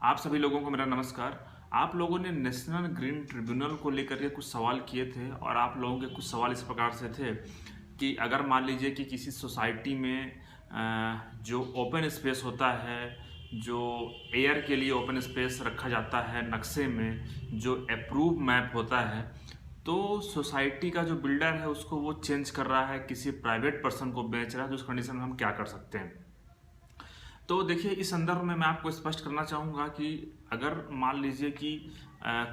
आप सभी लोगों को मेरा नमस्कार। आप लोगों ने नेशनल ग्रीन ट्रिब्यूनल को लेकर के कुछ सवाल किए थे और आप लोगों के कुछ सवाल इस प्रकार से थे कि अगर मान लीजिए कि किसी सोसाइटी में जो ओपन स्पेस होता है, जो एयर के लिए ओपन स्पेस रखा जाता है नक्शे में, जो अप्रूव मैप होता है, तो सोसाइटी का जो बिल्डर है उसको वो चेंज कर रहा है, किसी प्राइवेट पर्सन को बेच रहा है, तो उस कंडीशन में हम क्या कर सकते हैं। तो देखिए, इस संदर्भ में मैं आपको स्पष्ट करना चाहूँगा कि अगर मान लीजिए कि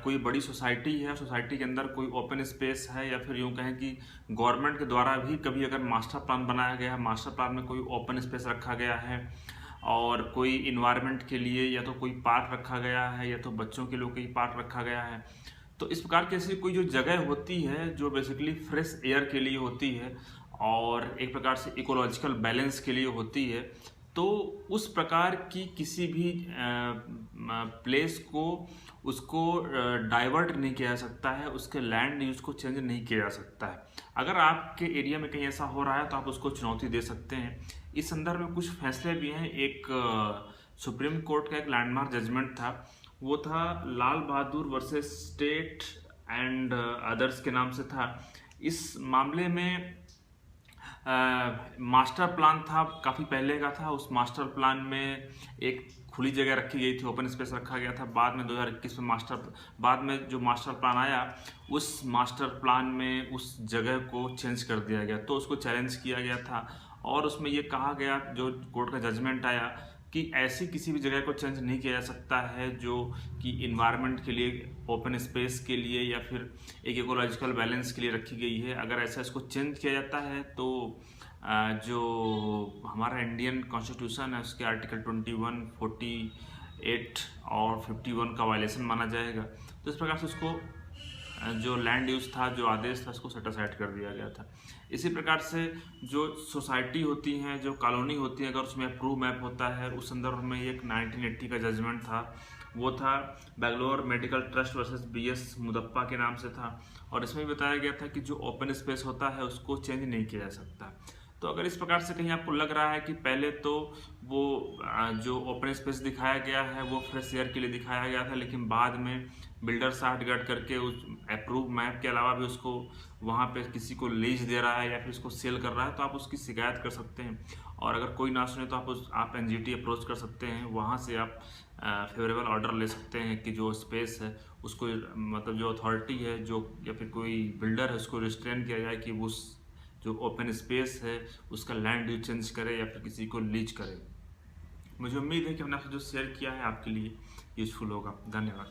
कोई बड़ी सोसाइटी है, सोसाइटी के अंदर कोई ओपन स्पेस है, या फिर यूँ कहें कि गवर्नमेंट के द्वारा भी कभी अगर मास्टर प्लान बनाया गया है, मास्टर प्लान में कोई ओपन स्पेस रखा गया है और कोई इन्वायरमेंट के लिए या तो कोई पार्क रखा गया है या तो बच्चों के लिए कोई पार्क रखा गया है, तो इस प्रकार की ऐसी कोई जो जगह होती है जो बेसिकली फ्रेश एयर के लिए होती है और एक प्रकार से इकोलॉजिकल बैलेंस के लिए होती है, तो उस प्रकार की किसी भी प्लेस को उसको डाइवर्ट नहीं किया जा सकता है, उसके लैंड यूज को चेंज नहीं किया जा सकता है। अगर आपके एरिया में कहीं ऐसा हो रहा है तो आप उसको चुनौती दे सकते हैं। इस संदर्भ में कुछ फैसले भी हैं। एक सुप्रीम कोर्ट का एक लैंडमार्क जजमेंट था, वो था Lal Bahadur versus state and others के नाम से था। इस मामले में मास्टर प्लान था, काफ़ी पहले का था। उस मास्टर प्लान में एक खुली जगह रखी गई थी, ओपन स्पेस रखा गया था। बाद में 2021 में बाद में जो मास्टर प्लान आया, उस मास्टर प्लान में उस जगह को चेंज कर दिया गया, तो उसको चैलेंज किया गया था और उसमें ये कहा गया, जो कोर्ट का जजमेंट आया, कि ऐसी किसी भी जगह को चेंज नहीं किया जा सकता है जो कि इन्वायरमेंट के लिए, ओपन स्पेस के लिए या फिर एक इकोलॉजिकल बैलेंस के लिए रखी गई है। अगर ऐसा इसको चेंज किया जाता है तो जो हमारा इंडियन कॉन्स्टिट्यूशन है उसके आर्टिकल 21, 48 और 51 का वायलेशन माना जाएगा। तो इस प्रकार से उसको जो लैंड यूज था, जो आदेश था, उसको सेट असाइड कर दिया गया था। इसी प्रकार से जो सोसाइटी होती हैं, जो कॉलोनी होती है, अगर उसमें अप्रूव मैप होता है, उस संदर्भ में एक 1980 का जजमेंट था, वो था Bangalore medical trust versus BS Mudappa के नाम से था। और इसमें भी बताया गया था कि जो ओपन स्पेस होता है उसको चेंज नहीं किया जा सकता। तो अगर इस प्रकार से कहीं आपको लग रहा है कि पहले तो वो जो ओपन स्पेस दिखाया गया है वो फ्रेश एयर के लिए दिखाया गया था, लेकिन बाद में बिल्डर साठ गट करके उस अप्रूव मैप के अलावा भी उसको वहाँ पे किसी को लीज दे रहा है या फिर उसको सेल कर रहा है, तो आप उसकी शिकायत कर सकते हैं। और अगर कोई ना सुने तो आप एनजीटी अप्रोच कर सकते हैं। वहाँ से आप फेवरेबल ऑर्डर ले सकते हैं कि जो स्पेस है उसको, मतलब जो अथॉरिटी है, जो या फिर कोई बिल्डर है, उसको रिस्ट्रेन किया जाए कि उस जो ओपन स्पेस है उसका लैंड यूज चेंज करे या फिर किसी को लीज करे। मुझे उम्मीद है कि हमने आपसे जो शेयर किया है आपके लिए यूजफुल होगा। धन्यवाद।